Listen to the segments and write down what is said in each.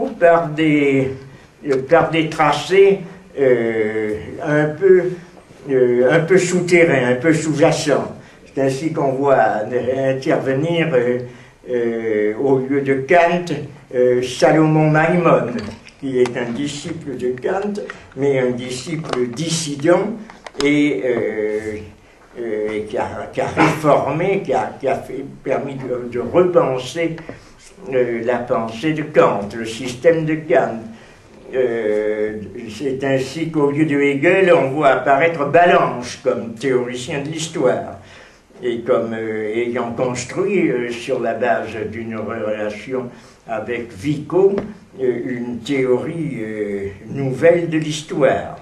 par des tracés un peu souterrains, un peu sous-jacents. C'est ainsi qu'on voit intervenir au lieu de Kant Salomon Maimon, qui est un disciple de Kant, mais un disciple dissident et qui a réformé, qui a permis de repenser la pensée de Kant, le système de Kant. C'est ainsi qu'au lieu de Hegel, on voit apparaître Ballanche comme théoricien de l'histoire et comme ayant construit sur la base d'une relation avec Vico une théorie nouvelle de l'histoire.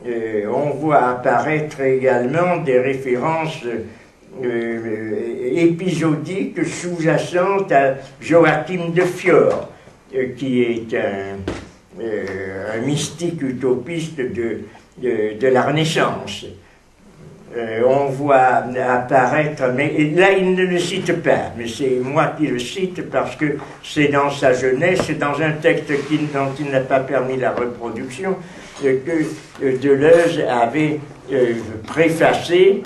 On voit apparaître également des références épisodiques sous-jacentes à Joachim de Fior, qui est un mystique utopiste de la Renaissance. On voit apparaître, mais là il ne le cite pas, mais c'est moi qui le cite parce que c'est dans sa jeunesse, c'est dans un texte dont il n'a pas permis la reproduction, que Deleuze avait préfacé,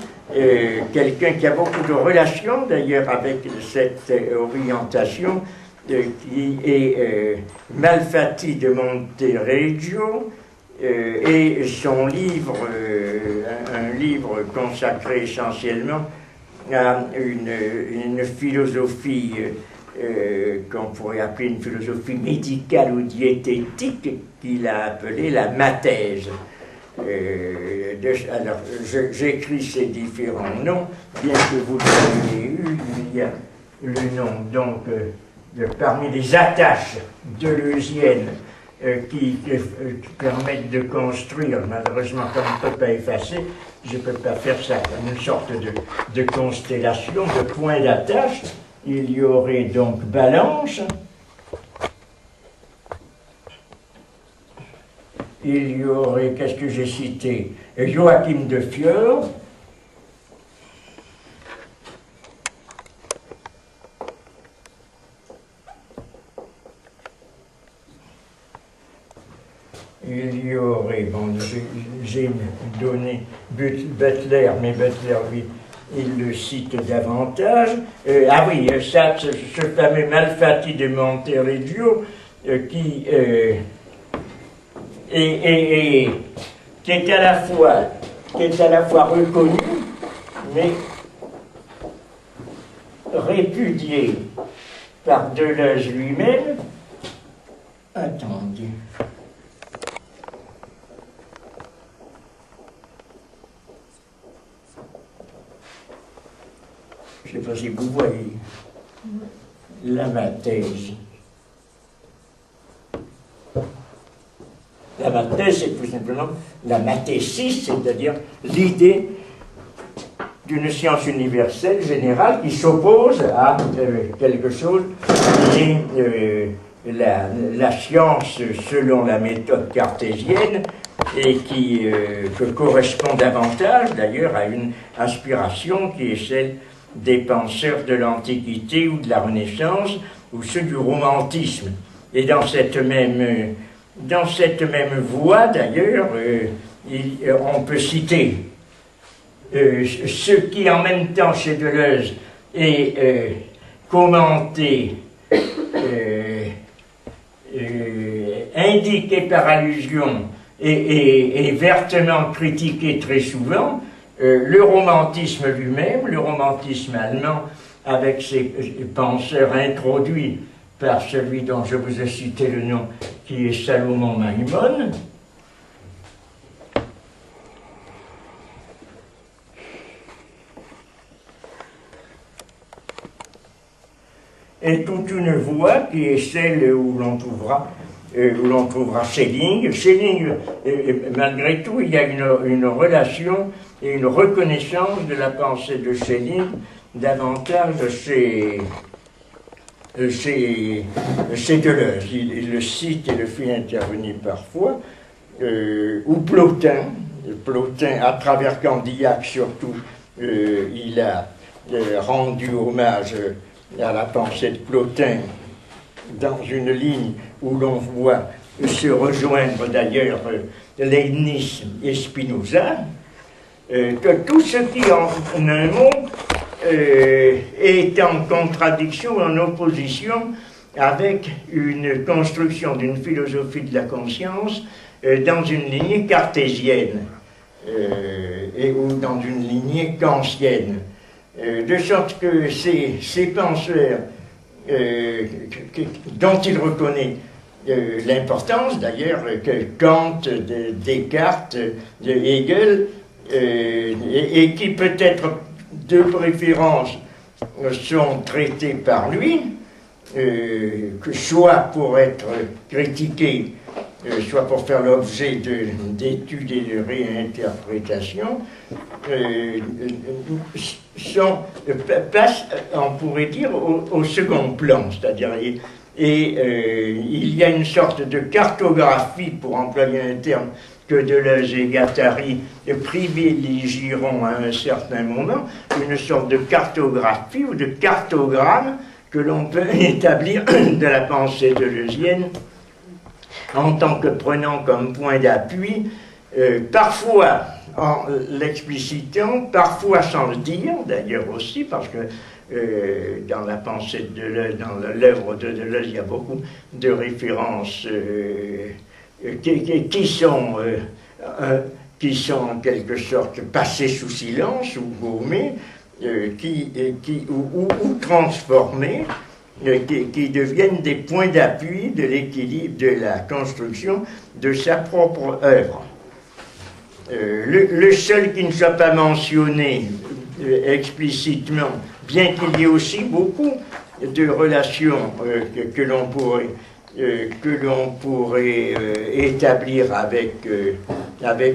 quelqu'un qui a beaucoup de relations d'ailleurs avec cette orientation, qui est Malfatti de Montereggio, et son livre, un livre consacré essentiellement à une philosophie qu'on pourrait appeler une philosophie médicale ou diététique, qu'il a appelée la mathèse. Alors, j'écris ces différents noms, bien que vous l'ayez eu, il y a le nom donc parmi les attaches deleuziennes qui permettent de construire, malheureusement comme on ne peut pas effacer, je ne peux pas faire ça, comme une sorte de constellation, de points d'attache. Il y aurait donc Ballanche, il y aurait, qu'est-ce que j'ai cité, Joachim de Fior, il y aurait, bon, j'ai donné Butler, mais Butler, lui, il le cite davantage. Ah oui, ça, ce fameux Malfatti de Montereggio, qui est à la fois reconnu, mais répudié par Deleuze lui-même. Attendez. Je ne sais pas si vous voyez la mathèse. La mathèse, c'est tout simplement la mathésis, c'est-à-dire l'idée d'une science universelle, générale, qui s'oppose à quelque chose qui est la science selon la méthode cartésienne et qui correspond davantage, d'ailleurs, à une aspiration qui est celle des penseurs de l'Antiquité ou de la Renaissance, ou ceux du romantisme. Et dans cette même voie, d'ailleurs, on peut citer ce qui, en même temps, chez Deleuze, est commenté, indiqué par allusion et vertement critiqué très souvent, le romantisme lui-même, le romantisme allemand, avec ses penseurs introduits par celui dont je vous ai cité le nom, qui est Salomon Maimon. Et toute une voie qui est celle où l'on trouvera Schelling. Schelling, malgré tout, il y a une relation et une reconnaissance de la pensée de Schelling davantage chez Deleuze. Il le cite et le fait intervenir parfois, ou Plotin, à travers Candillac surtout, il a rendu hommage à la pensée de Plotin dans une ligne où l'on voit se rejoindre d'ailleurs Leibniz et Spinoza, que tout ce qui, en un mot, est en contradiction, en opposition avec une construction d'une philosophie de la conscience dans une lignée cartésienne ou dans une lignée kantienne. De sorte que ces penseurs dont il reconnaît l'importance, d'ailleurs, que Kant, Descartes, Hegel, et qui peut-être de préférence sont traités par lui, que soit pour être critiqués, soit pour faire l'objet d'études et de réinterprétations, passent, on pourrait dire, au second plan, c'est-à-dire, il y a une sorte de cartographie, pour employer un terme que Deleuze et Guattari privilégieront à un certain moment, une sorte de cartographie ou de cartogramme que l'on peut établir de la pensée deleuzienne en tant que prenant comme point d'appui, parfois en l'explicitant, parfois sans le dire, d'ailleurs aussi, parce que dans la pensée de Deleuze, dans l'œuvre de Deleuze, il y a beaucoup de références qui sont en quelque sorte passées sous silence ou gommées, ou transformées, qui deviennent des points d'appui de l'équilibre, de la construction de sa propre œuvre. Le seul qui ne soit pas mentionné explicitement, bien qu'il y ait aussi beaucoup de relations que l'on pourrait établir avec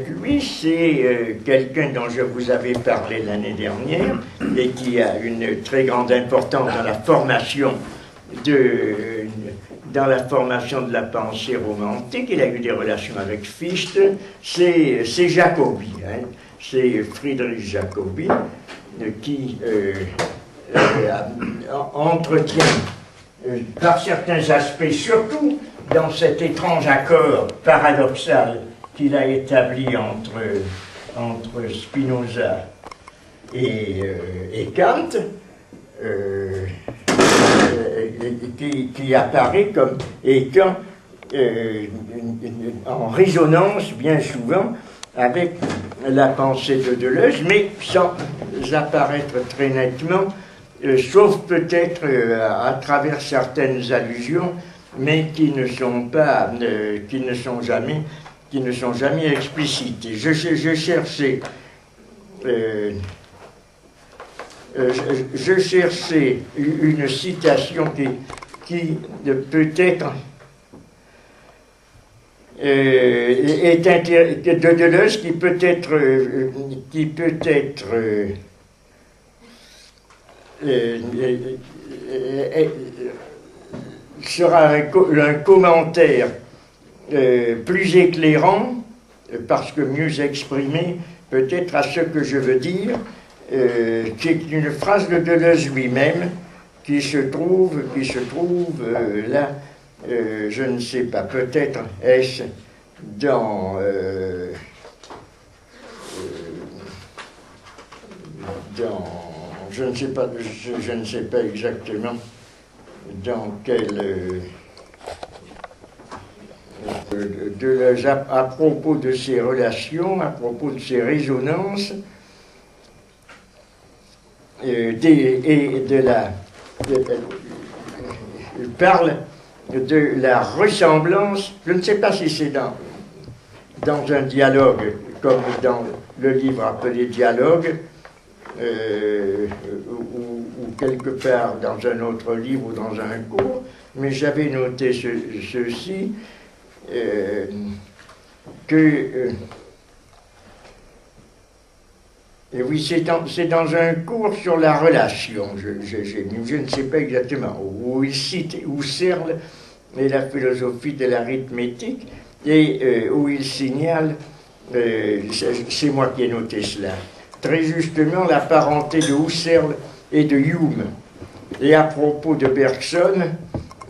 lui, c'est quelqu'un dont je vous avais parlé l'année dernière et qui a une très grande importance dans la formation de la pensée romantique. Il a eu des relations avec Fichte, c'est Jacobi, hein, c'est Friedrich Jacobi qui entretient par certains aspects, surtout dans cet étrange accord paradoxal qu'il a établi entre Spinoza et Kant, qui apparaît comme étant en résonance bien souvent avec la pensée de Deleuze, mais sans apparaître très nettement, sauf peut-être à travers certaines allusions, mais qui ne sont jamais explicites. Je cherchais une citation qui peut-être est de Deleuze, qui peut être sera un commentaire plus éclairant, parce que mieux exprimé peut-être à ce que je veux dire, qui est une phrase de Deleuze lui-même qui se trouve là, je ne sais pas, peut-être est-ce dans je ne sais pas exactement dans quel Deleuze à propos de ses relations, à propos de ses résonances, il parle de la ressemblance. Je ne sais pas si c'est dans un dialogue, comme dans le livre appelé Dialogue, ou quelque part dans un autre livre ou dans un cours, mais j'avais noté ceci, et oui, c'est dans un cours sur la relation, je ne sais pas exactement, où il cite Husserl et la philosophie de l'arithmétique, et où il signale, c'est moi qui ai noté cela, très justement la parenté de Husserl et de Hume. Et à propos de Bergson,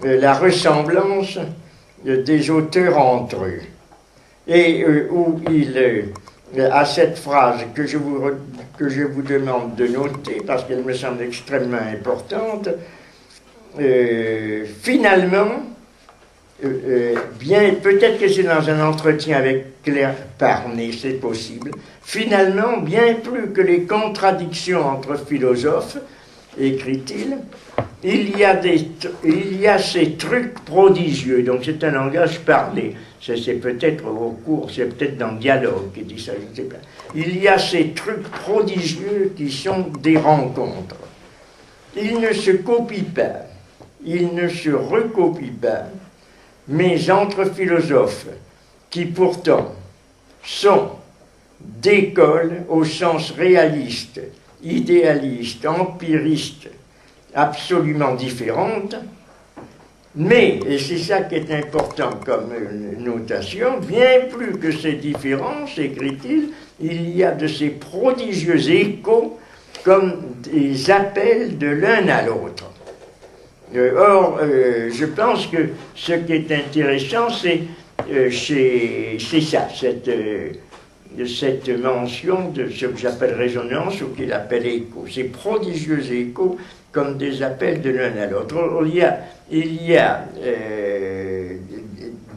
la ressemblance des auteurs entre eux. Et où il à cette phrase que je vous demande de noter, parce qu'elle me semble extrêmement importante, finalement, bien, peut-être que c'est dans un entretien avec Claire Parné, c'est possible, finalement, bien plus que les contradictions entre philosophes, écrit-il, il y a ces trucs prodigieux, donc c'est un langage parlé, c'est peut-être au cours, c'est peut-être dans le dialogue qui dit ça, je ne sais pas. Il y a ces trucs prodigieux qui sont des rencontres. Ils ne se copient pas, ils ne se recopient pas, mais entre philosophes qui pourtant sont d'écoles au sens réaliste, idéaliste, empiriste, absolument différentes, mais, et c'est ça qui est important comme notation, bien plus que ces différences, écrit-il, il y a de ces prodigieux échos comme des appels de l'un à l'autre. Or, je pense que ce qui est intéressant, c'est ça, cette mention de ce que j'appelle résonance ou qu'il appelle écho, ces prodigieux échos comme des appels de l'un à l'autre. Il y a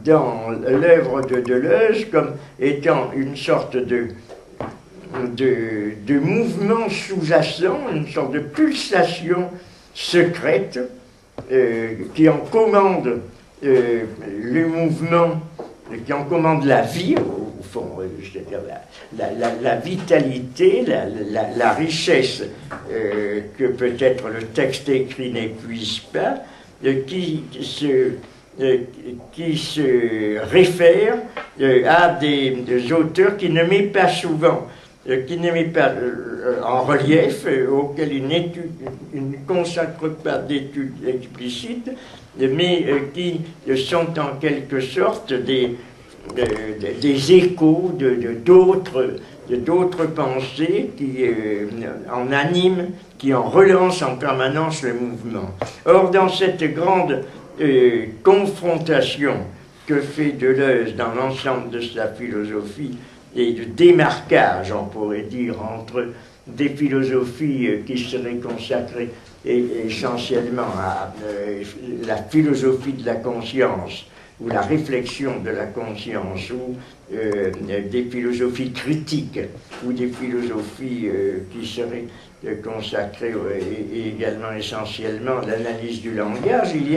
dans l'œuvre de Deleuze comme étant une sorte de mouvement sous-jacent, une sorte de pulsation secrète qui en commande le mouvement, qui en commande la vie, au fond, c'est-à-dire la vitalité, la richesse que peut-être le texte écrit n'épuise pas, qui se réfère à des auteurs qui ne met pas souvent, qui ne met pas en relief, auquel il ne consacre pas d'études explicites, mais qui sont en quelque sorte des échos d'autres pensées qui en animent, qui en relancent en permanence le mouvement. Or, dans cette grande confrontation que fait Deleuze dans l'ensemble de sa philosophie et de démarquage, on pourrait dire, entre des philosophies qui seraient consacrées essentiellement à la philosophie de la conscience, ou la réflexion de la conscience, ou des philosophies critiques, ou des philosophies qui seraient consacrées également essentiellement à l'analyse du langage, il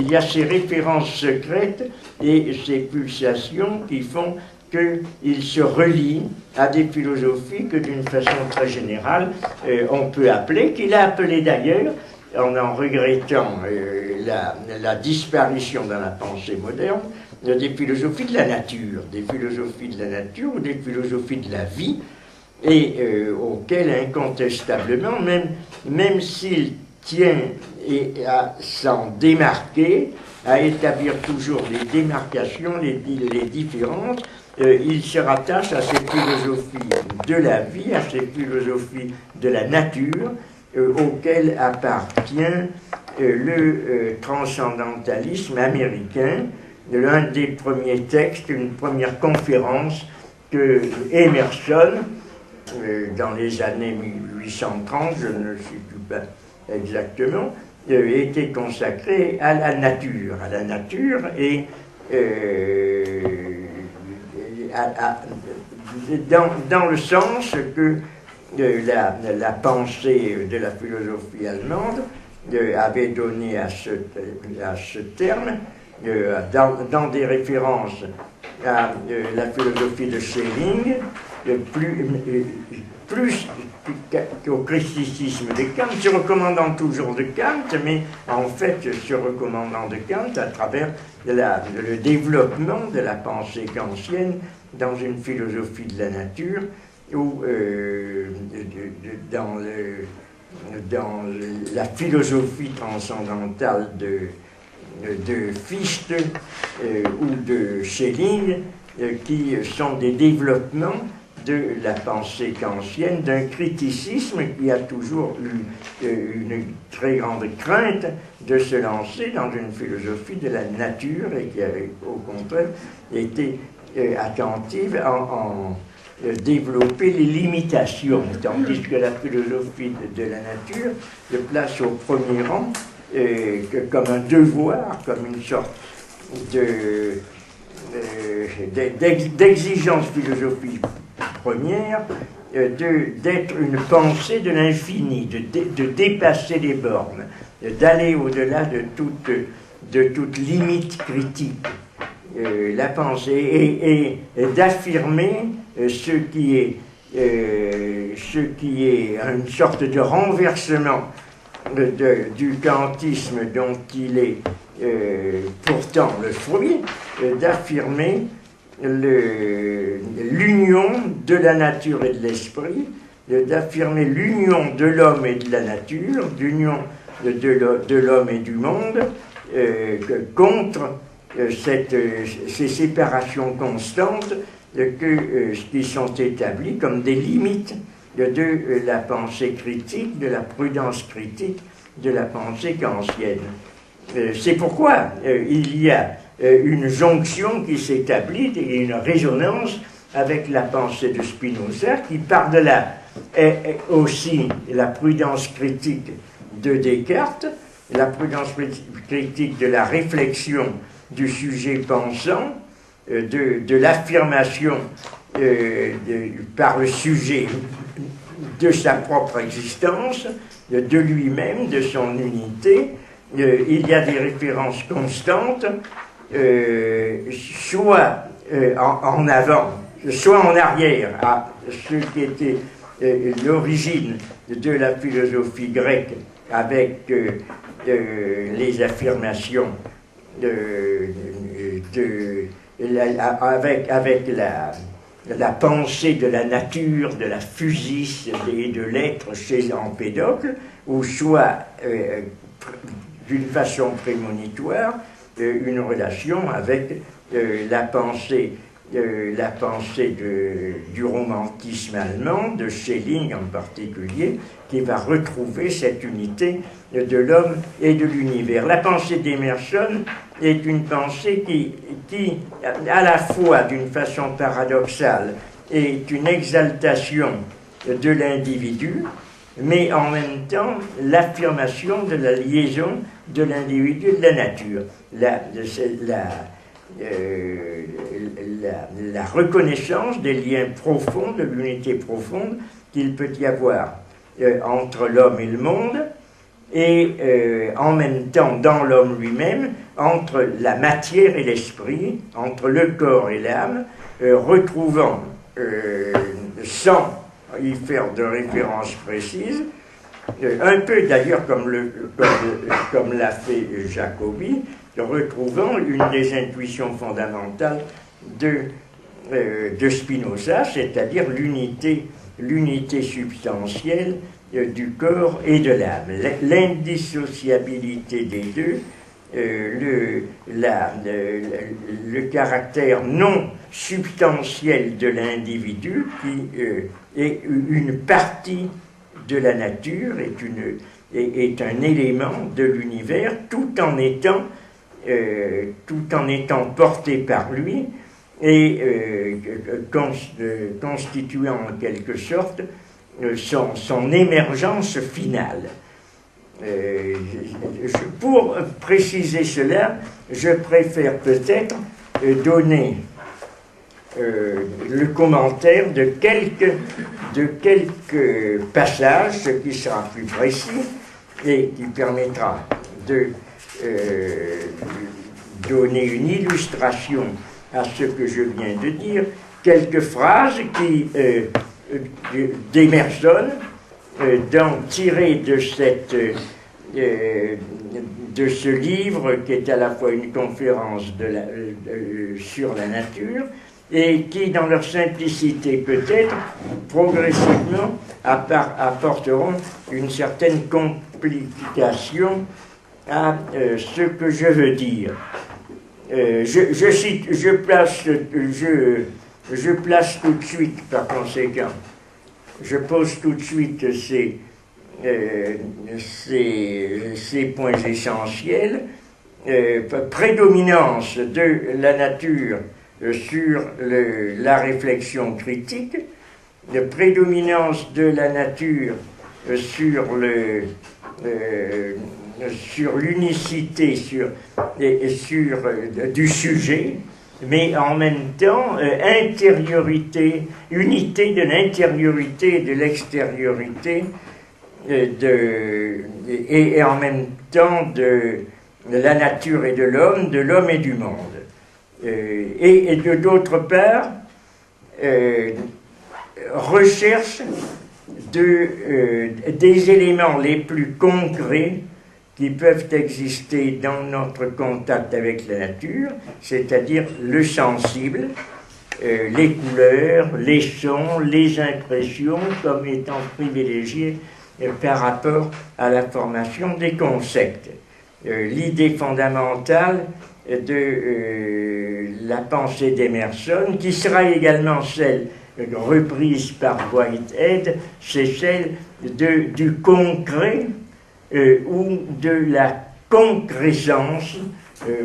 y a ces références secrètes et ces pulsations qui font qu'il se relie à des philosophies que d'une façon très générale on peut appeler, qu'il a appelé d'ailleurs, en regrettant la disparition dans la pensée moderne, des philosophies de la nature, ou des philosophies de la vie, et auxquelles incontestablement, même s'il tient à s'en démarquer, à établir toujours les démarcations, les différences, il se rattache à ces philosophies de la vie, à ces philosophies de la nature, auquel appartient le transcendantalisme américain. L'un des premiers textes, une première conférence que Emerson, dans les années 1830, je ne sais plus pas exactement, était consacré à la nature et dans le sens que la pensée de la philosophie allemande avait donné à ce terme, dans des références à la philosophie de Schelling, plus qu'au christicisme de Kant, se recommandant toujours de Kant, mais en fait se recommandant de Kant à travers le développement de la pensée kantienne dans une philosophie de la nature, ou dans la philosophie transcendantale de Fichte ou de Schelling, qui sont des développements de la pensée kantienne, d'un criticisme qui a toujours eu une très grande crainte de se lancer dans une philosophie de la nature et qui avait au contraire été attentive en développer les limitations, tandis que la philosophie de la nature le place au premier rang comme un devoir, comme une sorte d'exigence philosophique première, d'être une pensée de l'infini, de dépasser les bornes, d'aller au-delà de toute limite critique. La pensée et d'affirmer ce qui est une sorte de renversement du kantisme dont il est pourtant le fruit, d'affirmer l'union de la nature et de l'esprit, d'affirmer l'union de l'homme et de la nature, l'union de l'homme et du monde, contre ces séparations constantes qui sont établies comme des limites de la pensée critique, de la prudence critique de la pensée kantienne. C'est pourquoi il y a une jonction qui s'établit et une résonance avec la pensée de Spinoza qui, par-delà, est aussi la prudence critique de Descartes, la prudence critique de la réflexion du sujet pensant, de l'affirmation par le sujet de sa propre existence, de lui-même, de son unité. Il y a des références constantes, soit en avant, soit en arrière, à ce qui était l'origine de la philosophie grecque, avec les affirmations avec la pensée de la nature, de la physis et de l'être chez Empédocle, ou soit d'une façon prémonitoire, une relation avec la pensée du romantisme allemand, de Schelling en particulier, qui va retrouver cette unité de l'homme et de l'univers. La pensée d'Emerson est une pensée qui, à la fois d'une façon paradoxale, est une exaltation de l'individu, mais en même temps l'affirmation de la liaison de l'individu et de la nature. La reconnaissance des liens profonds, de l'unité profonde qu'il peut y avoir entre l'homme et le monde, et en même temps dans l'homme lui-même, entre la matière et l'esprit, entre le corps et l'âme, retrouvant, sans y faire de référence précise, un peu d'ailleurs comme l'a fait Jacobi, retrouvant une des intuitions fondamentales de Spinoza, c'est-à-dire l'unité substantielle du corps et de l'âme, l'indissociabilité des deux, le caractère non substantiel de l'individu qui est une partie de la nature, est un élément de l'univers, tout en étant porté par lui et constituant en quelque sorte son émergence finale. Pour préciser cela, je préfère peut-être donner le commentaire de quelques passages, ce qui sera plus précis et qui permettra de donner une illustration à ce que je viens de dire, quelques phrases d'Emerson, tirées de ce livre qui est à la fois une conférence sur la nature et qui, dans leur simplicité peut-être, progressivement apporteront une certaine complication à ce que je veux dire. Je je place tout de suite, par conséquent, je pose tout de suite ces points essentiels. Prédominance de la nature sur la réflexion critique, prédominance de la nature sur l'unicité du sujet, mais en même temps intériorité, unité de l'intériorité et de l'extériorité, et en même temps de la nature et de l'homme et du monde. Et d'autre part, recherche des éléments les plus concrets qui peuvent exister dans notre contact avec la nature, c'est-à-dire le sensible, les couleurs, les sons, les impressions comme étant privilégiés par rapport à la formation des concepts. L'idée fondamentale de la pensée d'Emerson, qui sera également celle reprise par Whitehead, c'est celle du concret ou de la concrescence,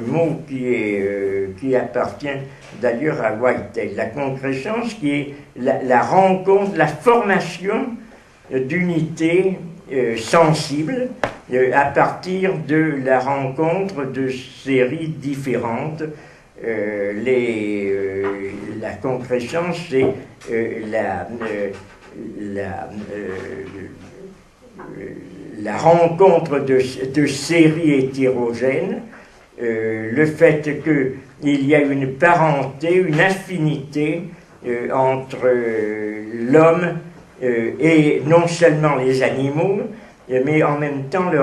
mot qui appartient d'ailleurs à Whitehead. La concrescence qui est la rencontre, la formation d'unités sensibles à partir de la rencontre de séries différentes. La concrescence, c'est la rencontre de séries hétérogènes, le fait qu'il y a une parenté, une affinité entre l'homme et non seulement les animaux, mais en même temps le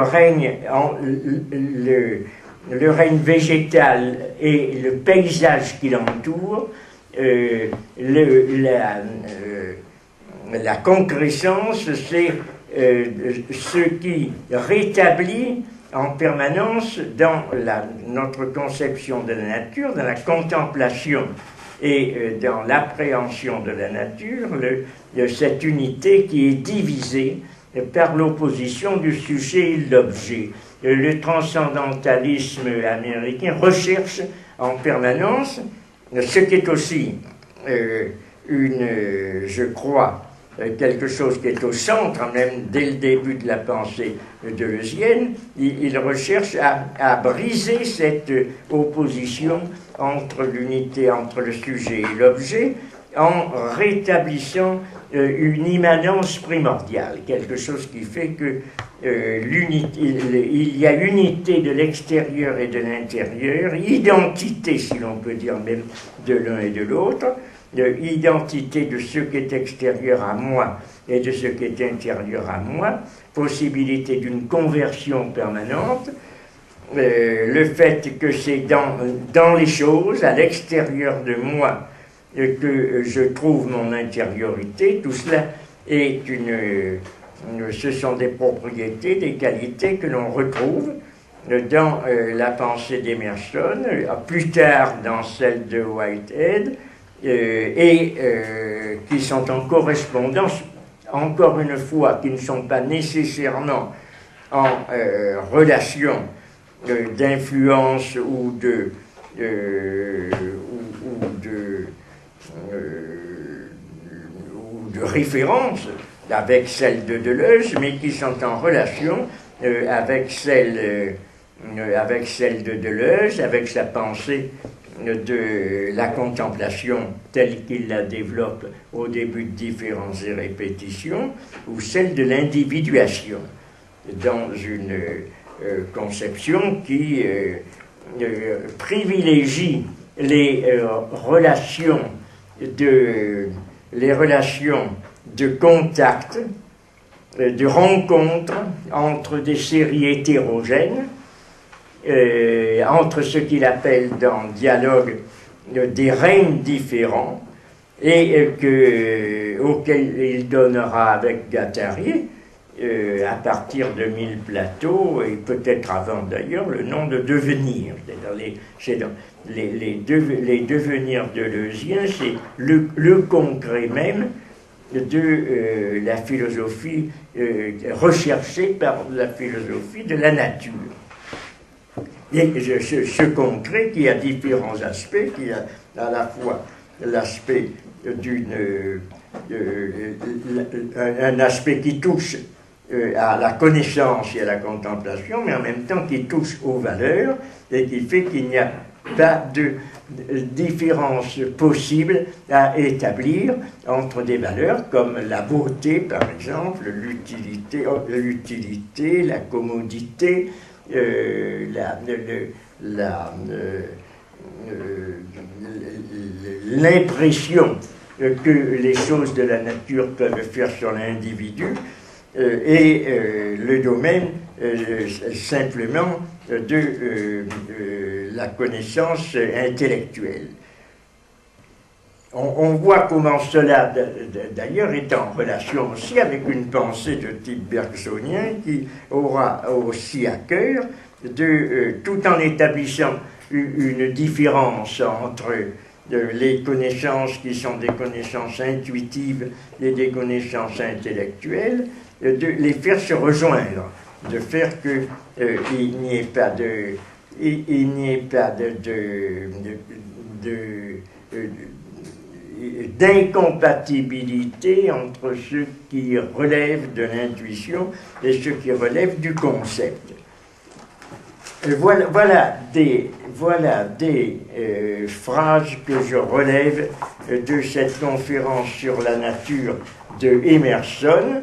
règne végétal et le paysage qui l'entoure, la concrescence, c'est ce qui rétablit en permanence dans notre conception de la nature, dans la contemplation et dans l'appréhension de la nature, cette unité qui est divisée par l'opposition du sujet et de l'objet. Le transcendantalisme américain recherche en permanence ce qui est aussi je crois, quelque chose qui est au centre, même dès le début de la pensée deleuzienne. Il recherche à briser cette opposition entre l'unité, entre le sujet et l'objet, en rétablissant une immanence primordiale, quelque chose qui fait que il y a unité de l'extérieur et de l'intérieur, identité, si l'on peut dire même, de l'un et de l'autre, identité de ce qui est extérieur à moi et de ce qui est intérieur à moi, possibilité d'une conversion permanente, le fait que c'est dans les choses, à l'extérieur de moi, que je trouve mon intériorité. Tout cela est ce sont des propriétés, des qualités que l'on retrouve dans la pensée d'Emerson, plus tard dans celle de Whitehead, et qui sont en correspondance, encore une fois, qui ne sont pas nécessairement en relation d'influence ou de référence avec celle de Deleuze, mais qui sont en relation avec celle de Deleuze, avec sa pensée de la contemplation telle qu'il la développe au début de Différences et répétitions, ou celle de l'individuation, dans une conception qui privilégie les relations de contact, de rencontre entre des séries hétérogènes, entre ce qu'il appelle dans Dialogue des règnes différents, et auquel il donnera avec Guattari à partir de 1000 plateaux, et peut-être avant d'ailleurs, le nom de devenir. Les devenirs deleuziens, c'est le concret même de la philosophie recherchée par la philosophie de la nature. Et ce concret qui a différents aspects, qui a à la fois l'aspect un aspect qui touche à la connaissance et à la contemplation, mais en même temps qui touche aux valeurs, et qui fait qu'il n'y a pas de différence possible à établir entre des valeurs comme la beauté, par exemple, l'utilité, la commodité, l'impression que les choses de la nature peuvent faire sur l'individu, et le domaine simplement de la connaissance intellectuelle. On voit comment cela, d'ailleurs, est en relation aussi avec une pensée de type bergsonien qui aura aussi à cœur, tout en établissant une différence entre les connaissances qui sont des connaissances intuitives et des connaissances intellectuelles, de les faire se rejoindre, de faire qu'il n'y ait pas d'incompatibilité entre ce qui relève de l'intuition et ce qui relève du concept. Voilà des phrases que je relève de cette conférence sur la nature de Emerson.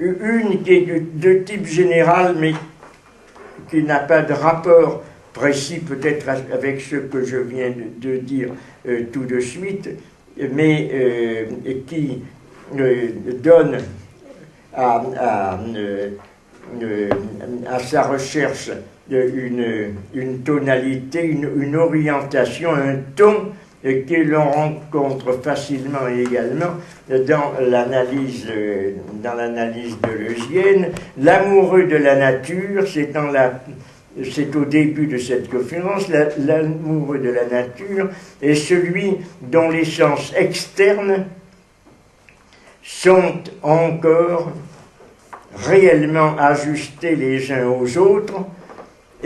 Une qui est de type général, mais qui n'a pas de rapport précis peut-être avec ce que je viens de dire tout de suite, mais qui donne à sa recherche une tonalité, une orientation, un ton que l'on rencontre facilement également dans l'analyse deleuzienne. L'amoureux de la nature, c'est au début de cette conférence, l'amoureux de la nature est celui dont les sens externes sont encore réellement ajustés les uns aux autres,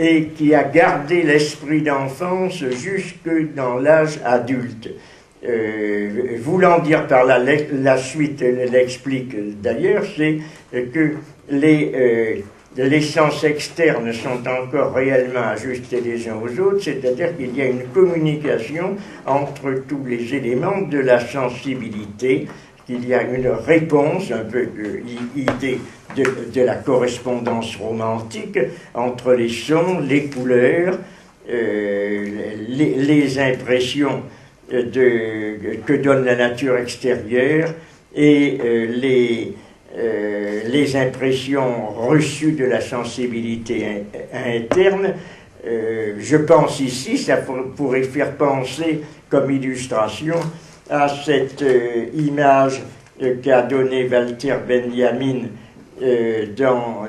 et qui a gardé l'esprit d'enfance jusque dans l'âge adulte. Voulant dire par là, la suite l'explique d'ailleurs, c'est que les sens externes sont encore réellement ajustés les uns aux autres, c'est-à-dire qu'il y a une communication entre tous les éléments de la sensibilité, qu'il y a une réponse, un peu idée de la correspondance romantique entre les sons, les couleurs, les impressions que donne la nature extérieure et les impressions reçues de la sensibilité interne. Je pense ici, ça pourrait faire penser comme illustration à cette image qu'a donnée Walter Benjamin dans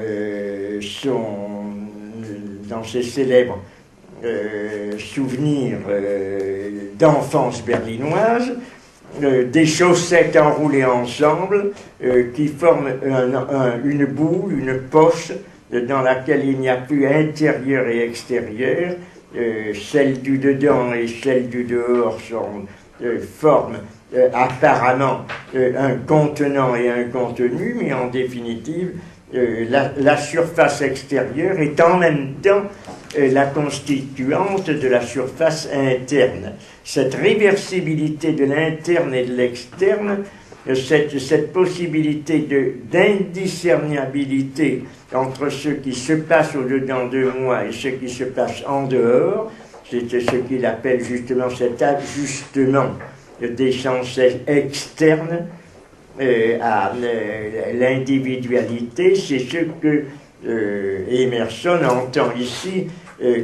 ses célèbres souvenirs d'enfance berlinoise, des chaussettes enroulées ensemble qui forment une boule, une poche dans laquelle il n'y a plus intérieur et extérieur. Celle du dedans et celle du dehors forment apparemment un contenant et un contenu, mais en définitive, la surface extérieure est en même temps la constituante de la surface interne. Cette réversibilité de l'interne et de l'externe, cette possibilité d'indiscernibilité entre ce qui se passe au-dedans de moi et ce qui se passe en dehors, c'est ce qu'il appelle justement cet ajustement des sens externes à l'individualité. C'est ce que Emerson entend ici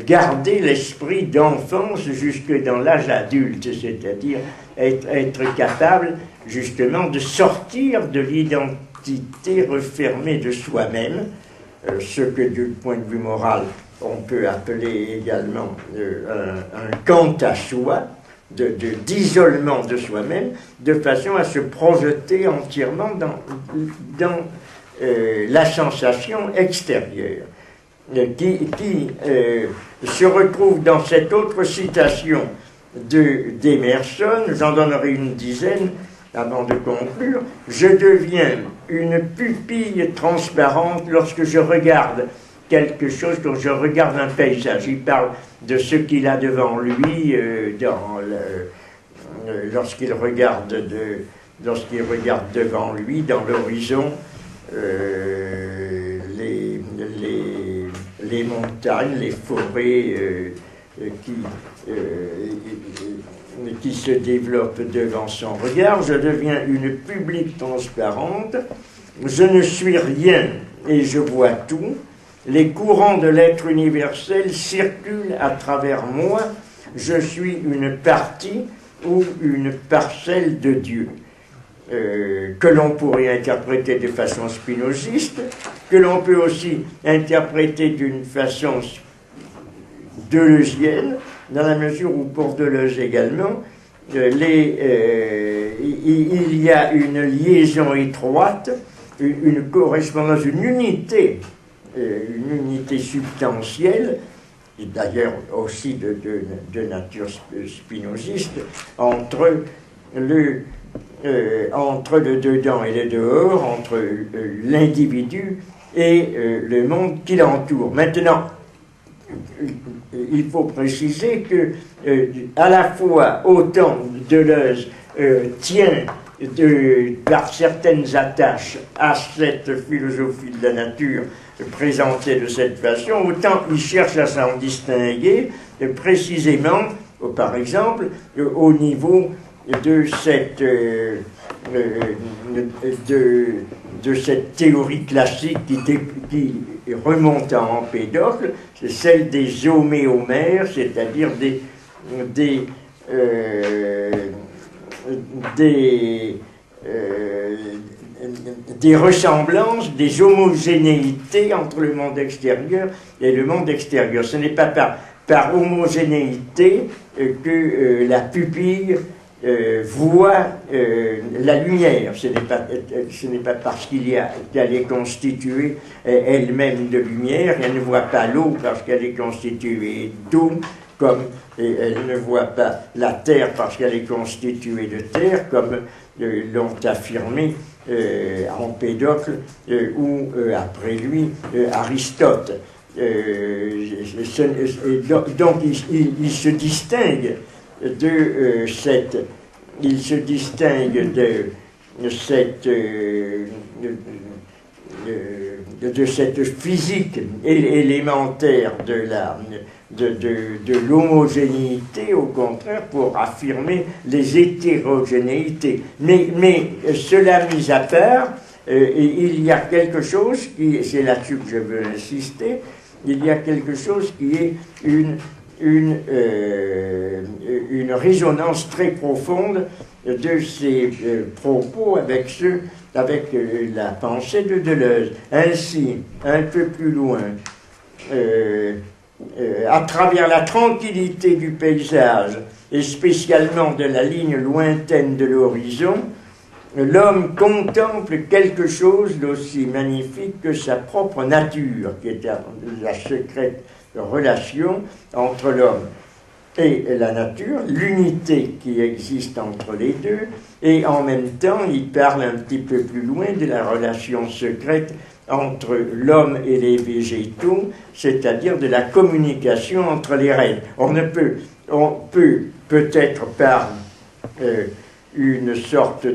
garder l'esprit d'enfance jusque dans l'âge adulte, c'est-à-dire être capable justement de sortir de l'identité refermée de soi-même, ce que du point de vue moral on peut appeler également un quant à soi, d'isolement de soi-même, de façon à se projeter entièrement dans la sensation extérieure, qui se retrouve dans cette autre citation d'Emerson. J'en donnerai une dizaine avant de conclure. Je deviens une pupille transparente lorsque je regarde quelque chose, quand je regarde un paysage. Il parle de ce qu'il a devant lui lorsqu'il regarde devant lui dans l'horizon les montagnes, les forêts qui se développent devant son regard. Je deviens une publique transparente, je ne suis rien et je vois tout. Les courants de l'être universel circulent à travers moi. Je suis une partie ou une parcelle de Dieu, que l'on pourrait interpréter de façon spinoziste, que l'on peut aussi interpréter d'une façon deleuzienne, dans la mesure où pour Deleuze également, il y a une liaison étroite, une correspondance, une unité substantielle, et d'ailleurs aussi de nature spinoziste, entre le dedans et le dehors, entre l'individu et le monde qui l'entoure. Maintenant, il faut préciser que à la fois autant Deleuze tient par certaines attaches à cette philosophie de la nature présentée de cette façon, autant il cherche à s'en distinguer précisément, par exemple, au niveau de cette théorie classique qui remonte à Empédocle, c'est celle des homéomères, c'est-à-dire des ressemblances, des homogénéités entre le monde extérieur et le monde extérieur. Ce n'est pas par homogénéité que la pupille voit la lumière. Ce n'est pas parce qu'elle est constituée elle-même de lumière. Elle ne voit pas l'eau parce qu'elle est constituée d'eau, comme elle ne voit pas la terre parce qu'elle est constituée de terre, comme l'ont affirmé Empédocle ou après lui Aristote. Donc il se distingue de cette physique élémentaire de l'homogénéité, au contraire, pour affirmer les hétérogénéités. Mais cela mis à part, il y a quelque chose c'est là-dessus que je veux insister, il y a quelque chose qui est une résonance très profonde de ces propos avec la pensée de Deleuze. Ainsi, un peu plus loin, à travers la tranquillité du paysage, et spécialement de la ligne lointaine de l'horizon, l'homme contemple quelque chose d'aussi magnifique que sa propre nature, qui est la secrète relation entre l'homme et la nature, l'unité qui existe entre les deux, et en même temps, il parle un petit peu plus loin de la relation secrète entre l'homme et les végétaux, c'est-à-dire de la communication entre les rênes. On peut peut-être par une sorte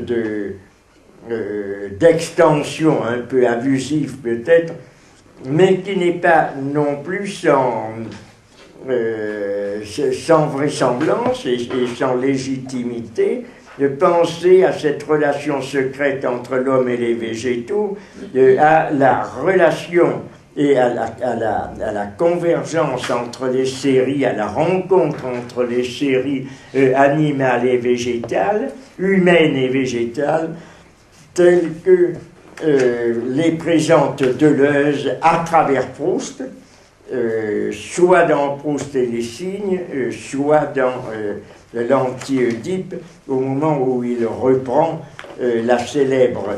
d'extension un peu abusive peut-être, mais qui n'est pas non plus sans vraisemblance et sans légitimité, de penser à cette relation secrète entre l'homme et les végétaux, à la relation et à la convergence entre les séries, à la rencontre entre les séries animales et végétales, humaines et végétales, telles que les présente Deleuze à travers Proust, soit dans Proust et les signes, soit dans l'Anti-Oedipe, au moment où il reprend la célèbre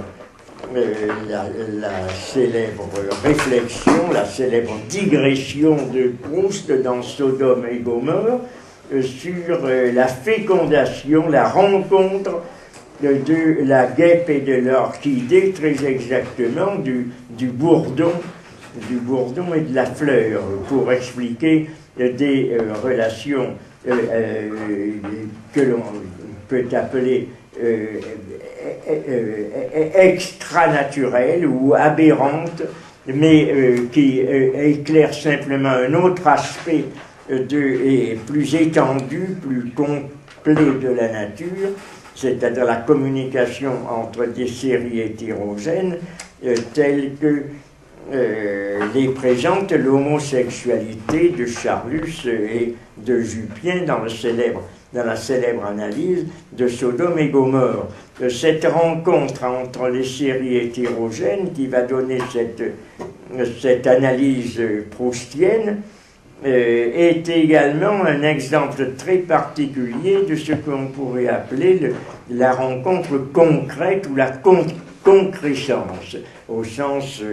réflexion, la célèbre digression de Proust dans Sodome et Gomorrhe sur la fécondation, la rencontre de la guêpe et de l'orchidée, très exactement du bourdon et de la fleur, pour expliquer des relations que l'on peut appeler extranaturelles ou aberrantes, mais qui éclairent simplement un autre aspect et plus étendu, plus complet de la nature, c'est-à-dire la communication entre des séries hétérogènes telles que les présente l'homosexualité de Charlus et de Jupien dans la célèbre analyse de Sodome et Gomorrhe. Cette rencontre entre les séries hétérogènes qui va donner cette analyse proustienne est également un exemple très particulier de ce qu'on pourrait appeler la rencontre concrète ou la concrécence, au sens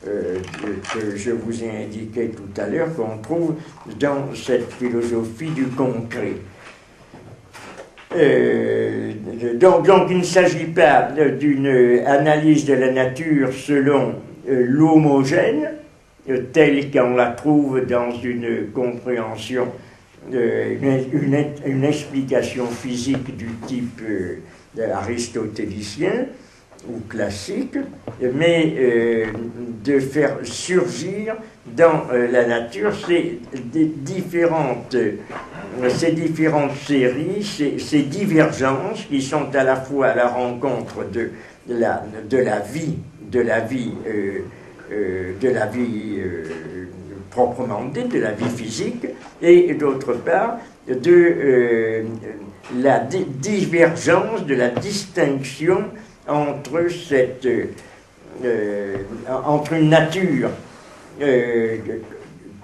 que je vous ai indiqué tout à l'heure, qu'on trouve dans cette philosophie du concret. Donc il ne s'agit pas d'une analyse de la nature selon l'homogène, telle qu'on la trouve dans une compréhension, une explication physique du type aristotélicien ou classique, mais de faire surgir dans la nature ces différentes séries, ces divergences qui sont à la fois à la rencontre de la vie proprement dite, de la vie physique, et d'autre part de la divergence, de la distinction entre une nature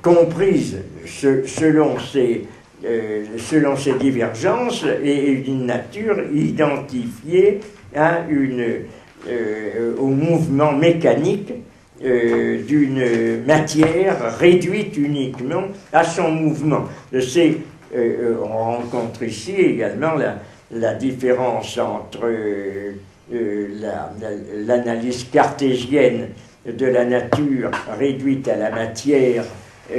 comprise selon ces divergences et une nature identifiée au mouvement mécanique d'une matière réduite uniquement à son mouvement. On rencontre ici également la différence entre l'analyse cartésienne de la nature réduite à la matière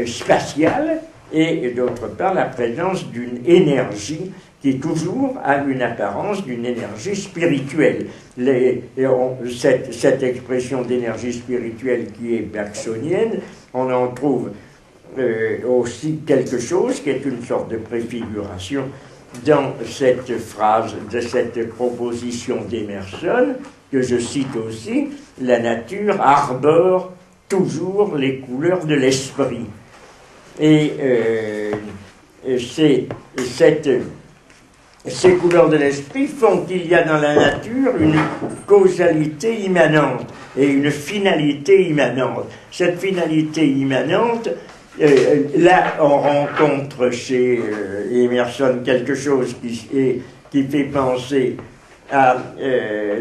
spatiale et d'autre part la présence d'une énergie qui toujours a une apparence d'une énergie spirituelle. Cette expression d'énergie spirituelle qui est bergsonienne, on en trouve aussi quelque chose qui est une sorte de préfiguration dans cette phrase, de cette proposition d'Emerson, que je cite aussi, la nature arbore toujours les couleurs de l'esprit. Et ces couleurs de l'esprit font qu'il y a dans la nature une causalité immanente et une finalité immanente. Cette finalité immanente, là, on rencontre chez Emerson quelque chose qui fait penser à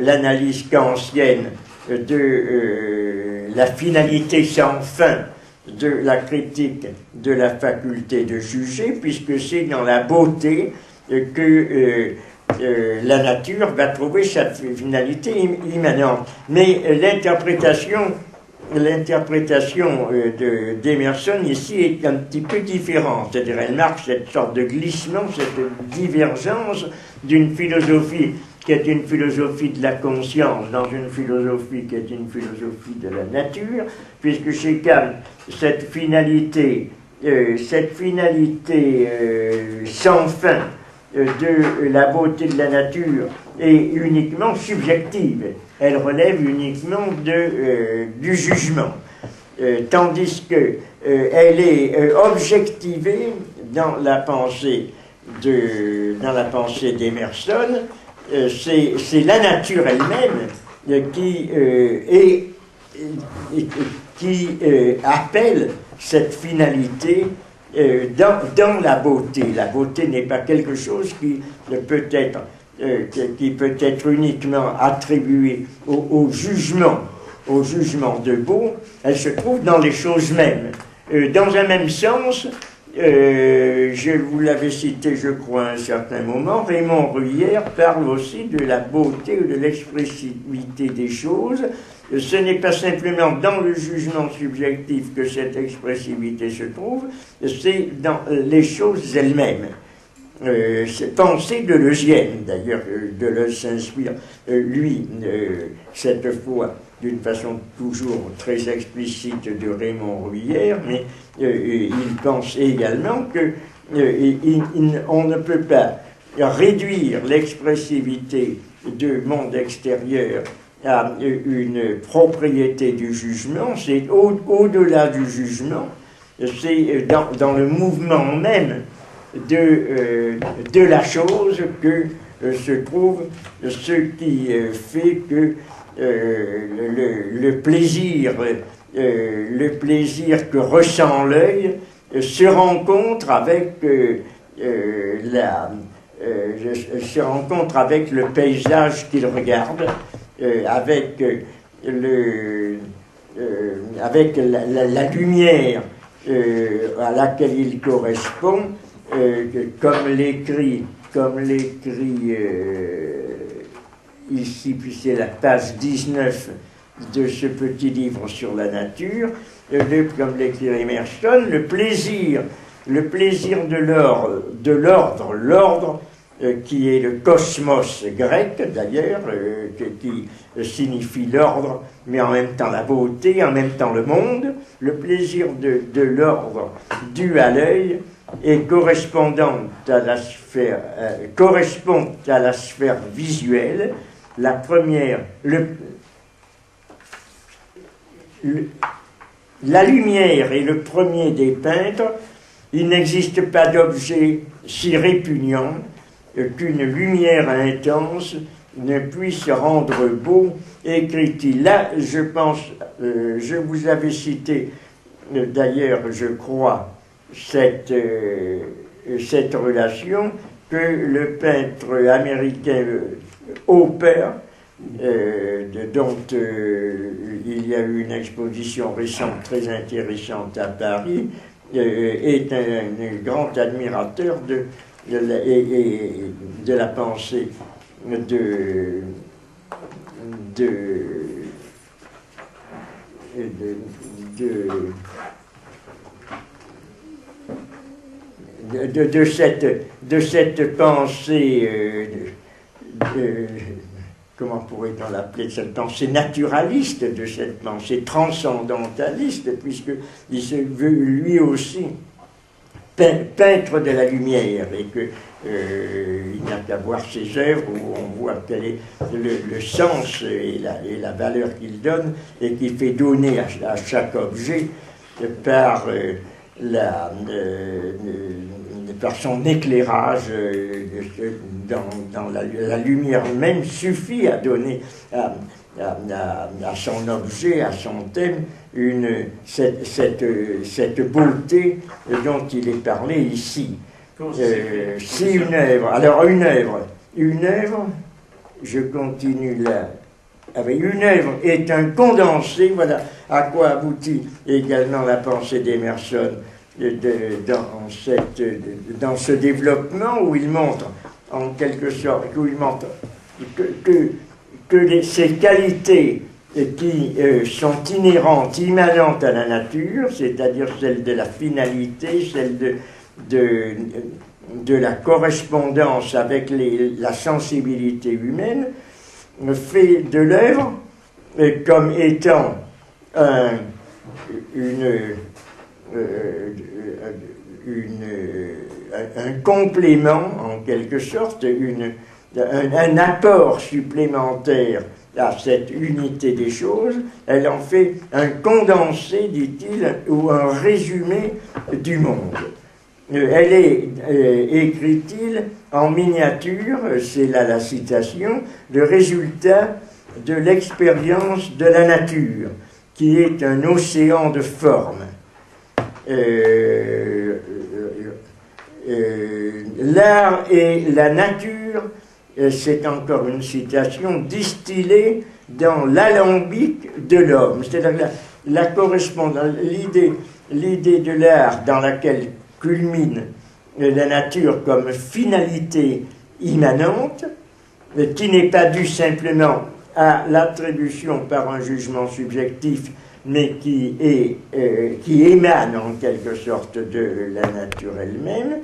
l'analyse kantienne de la finalité sans fin de la critique de la faculté de juger, puisque c'est dans la beauté que la nature va trouver sa finalité immanente. Mais l'interprétation d'Emerson ici est un petit peu différente, c'est-à-dire elle marque cette sorte de glissement, cette divergence d'une philosophie qui est une philosophie de la conscience dans une philosophie qui est une philosophie de la nature, puisque chez Kant, cette finalité sans fin de la beauté de la nature est uniquement subjective. Elle relève uniquement du jugement. tandis que elle est objectivée dans la pensée d'Emerson. C'est la nature elle-même qui appelle cette finalité dans la beauté. La beauté n'est pas quelque chose qui peut être uniquement attribué au jugement de beau. Elle se trouve dans les choses mêmes. Dans un même sens, je vous l'avais cité, je crois, à un certain moment, Raymond Ruyère parle aussi de la beauté ou de l'expressivité des choses. Ce n'est pas simplement dans le jugement subjectif que cette expressivité se trouve, c'est dans les choses elles-mêmes. C'est pensée deleuzienne, d'ailleurs, Deleuze s'inspire, lui, cette fois, d'une façon toujours très explicite de Raymond Ruyère, mais il pense également que on ne peut pas réduire l'expressivité du monde extérieur à une propriété du jugement. C'est au-delà du jugement, c'est dans le mouvement même de la chose que se trouve ce qui fait que le plaisir que ressent l'œil se rencontre avec le paysage qu'il regarde, avec la lumière à laquelle il correspond, comme l'écrit ici, puis c'est la page 19 de ce petit livre sur la nature, comme l'écrit Emerson, le plaisir de l'ordre, qui est le cosmos grec d'ailleurs, qui signifie l'ordre, mais en même temps la beauté, en même temps le monde, le plaisir de l'ordre dû à l'œil et correspond à la sphère visuelle. La première, la lumière est le premier des peintres. Il n'existe pas d'objet si répugnant qu'une lumière intense ne puisse rendre beau, écrit-il. Là, je pense, je vous avais cité, d'ailleurs, je crois, cette relation que le peintre américain Hopper, dont il y a eu une exposition récente très intéressante à Paris, est un grand admirateur de la pensée de cette pensée, comment pourrait-on l'appeler, cette pensée naturaliste, de cette pensée transcendentaliste, puisqu'il se veut lui aussi peintre de la lumière, et que il n'y a qu'à voir ses œuvres où on voit quel est le sens et la valeur qu'il donne et qu'il fait donner à chaque objet par son éclairage dans la lumière même suffit à donner à son objet, à son thème, cette beauté dont il est parlé ici. Si une œuvre, alors une œuvre, je continue là. Une œuvre est un condensé, voilà à quoi aboutit également la pensée d'Emerson dans ce développement où il montre en quelque sorte que ces qualités qui sont inhérentes, immanentes à la nature, c'est-à-dire celle de la finalité, celle de la correspondance avec la sensibilité humaine, fait de l'œuvre comme étant un complément, en quelque sorte, un apport supplémentaire à cette unité des choses, elle en fait un condensé, dit-il, ou un résumé du monde. Elle est, écrit-il, en miniature, c'est là la citation, le résultat de l'expérience de la nature, qui est un océan de formes. L'art et la nature, c'est encore une citation, distillée dans l'alambic de l'homme. C'est-à-dire la correspondance, l'idée de l'art dans laquelle culmine la nature comme finalité immanente, qui n'est pas due simplement à l'attribution par un jugement subjectif, mais qui émane en quelque sorte de la nature elle-même,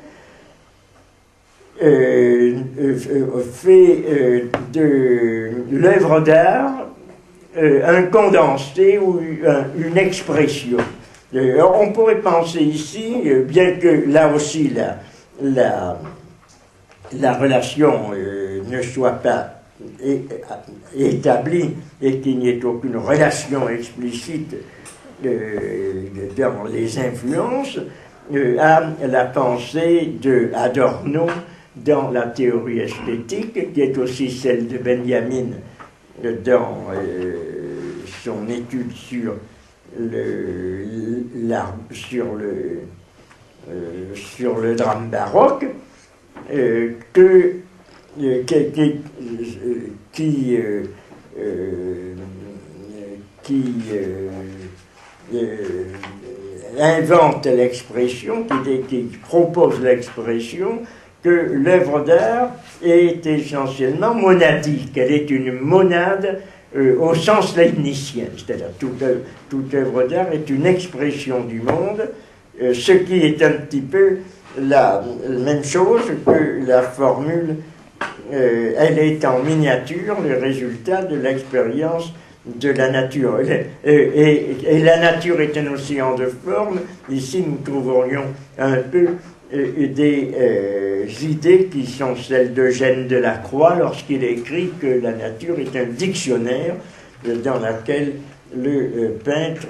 fait de l'œuvre d'art un condensé ou une expression. On pourrait penser ici, bien que là aussi la relation ne soit pas établie et qu'il n'y ait aucune relation explicite dans les influences, à la pensée de Adorno dans la théorie esthétique, qui est aussi celle de Benjamin dans son étude sur le drame baroque, qui invente l'expression, qui propose l'expression que l'œuvre d'art est essentiellement monadique. Elle est une monade au sens leibnizien, c'est-à-dire toute œuvre d'art est une expression du monde, ce qui est un petit peu la même chose que la formule elle est en miniature le résultat de l'expérience de la nature. Et la nature est un océan de formes. Ici, nous trouverions un peu des idées qui sont celles d'Eugène Delacroix lorsqu'il écrit que la nature est un dictionnaire dans lequel le peintre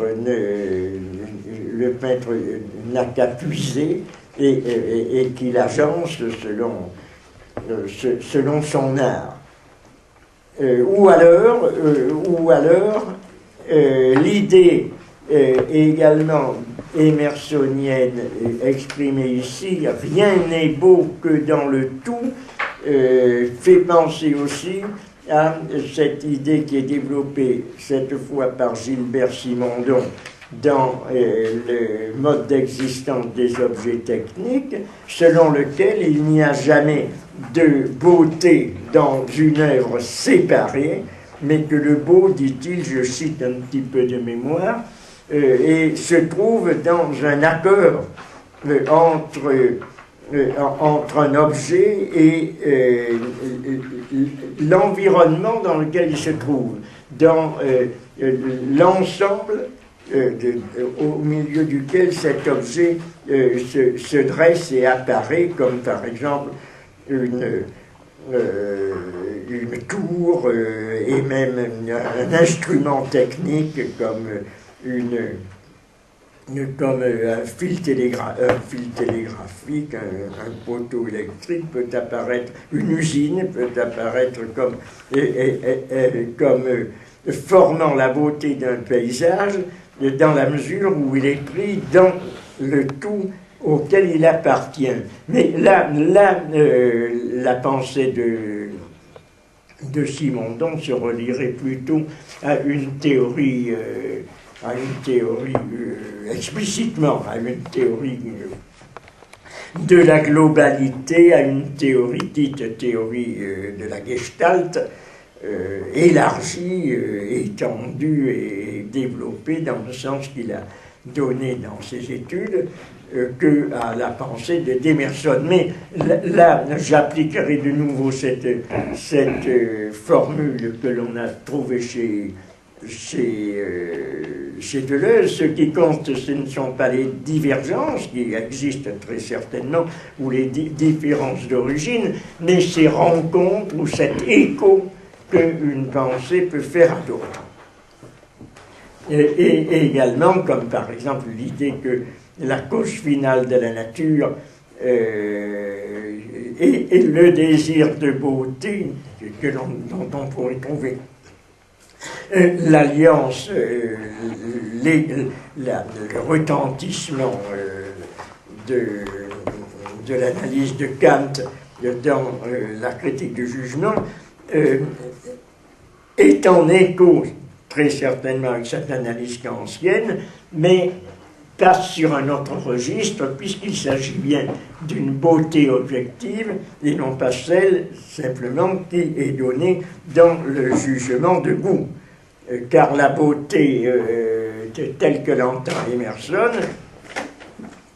n'a qu'à puiser et qu'il agence selon son art. Ou alors l'idée également émersonienne exprimée ici, rien n'est beau que dans le tout, fait penser aussi à cette idée qui est développée cette fois par Gilbert Simondon dans le mode d'existence des objets techniques, selon lequel il n'y a jamais de beauté dans une œuvre séparée, mais que le beau, dit-il, je cite un petit peu de mémoire, et se trouve dans un accord entre un objet et l'environnement dans lequel il se trouve, dans l'ensemble au milieu duquel cet objet se dresse et apparaît, comme par exemple une tour et même un instrument technique comme un fil télégraphique, un poteau électrique peut apparaître, une usine peut apparaître comme formant la beauté d'un paysage dans la mesure où il est pris dans le tout auquel il appartient. Mais là la pensée de Simondon se relierait plutôt à une théorie explicitement, à une théorie de la globalité, à une théorie dite théorie de la Gestalt, élargie, étendue et développée dans le sens qu'il a donné dans ses études, que à la pensée d'Emerson. Mais là, j'appliquerai de nouveau cette formule que l'on a trouvée chez Deleuze. Ce qui compte, ce ne sont pas les divergences qui existent très certainement, ou les différences d'origine, mais ces rencontres ou cet écho qu'une pensée peut faire à d'autres. Et également, comme par exemple l'idée que la cause finale de la nature est le désir de beauté dont on pourrait trouver l'alliance, le retentissement de l'analyse de Kant dans la critique du jugement est en écho très certainement avec cette analyse kantienne, mais passe sur un autre registre puisqu'il s'agit bien d'une beauté objective et non pas celle simplement qui est donnée dans le jugement de goût. Car la beauté telle que l'entend Emerson,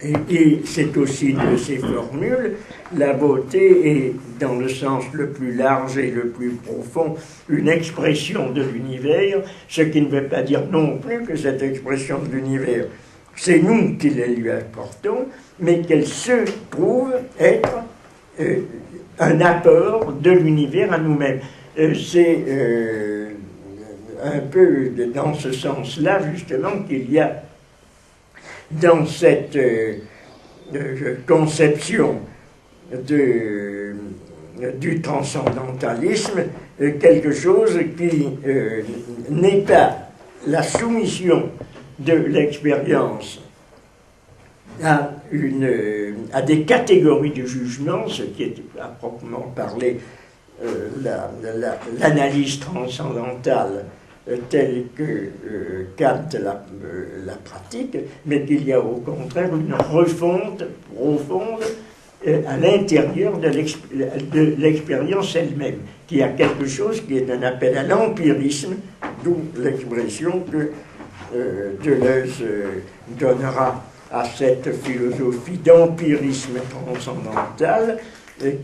et c'est aussi de ses formules, la beauté est, dans le sens le plus large et le plus profond, une expression de l'univers, ce qui ne veut pas dire non plus que cette expression de l'univers, c'est nous qui la lui apportons, mais qu'elle se trouve être un apport de l'univers à nous-mêmes. C'est un peu dans ce sens-là, justement, qu'il y a dans cette conception du transcendantalisme quelque chose qui n'est pas la soumission de l'expérience à des catégories de jugement, ce qui est à proprement parler l'analyse transcendantale telle que Kant la pratique, mais qu'il y a au contraire une refonte profonde à l'intérieur de l'expérience elle-même, qui a quelque chose qui est un appel à l'empirisme, d'où l'expression que Deleuze donnera à cette philosophie d'empirisme transcendantal,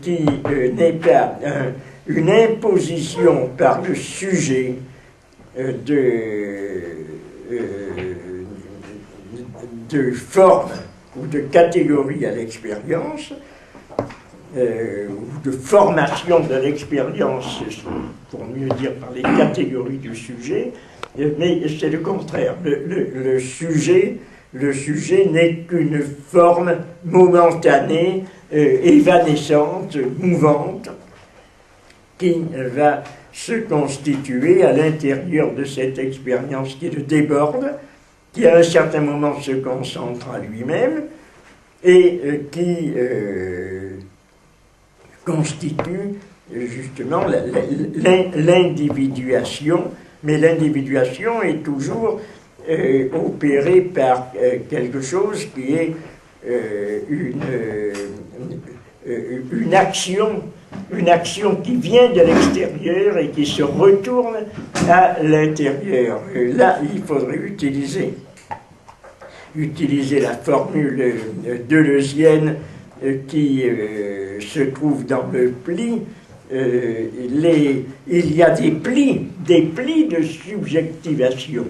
qui n'est pas une imposition par le sujet de forme ou de catégorie à l'expérience, ou de formation de l'expérience, pour mieux dire par les catégories du sujet, mais c'est le contraire. Le sujet n'est qu'une forme momentanée, évanescente, mouvante, qui va se constituer à l'intérieur de cette expérience qui le déborde, qui à un certain moment se concentre à lui-même et qui constitue justement l'individuation, mais l'individuation est toujours opérée par quelque chose qui est une action qui vient de l'extérieur et qui se retourne à l'intérieur. Là, il faudrait utiliser la formule deleuzienne qui se trouve dans le pli. Il y a des plis de subjectivation.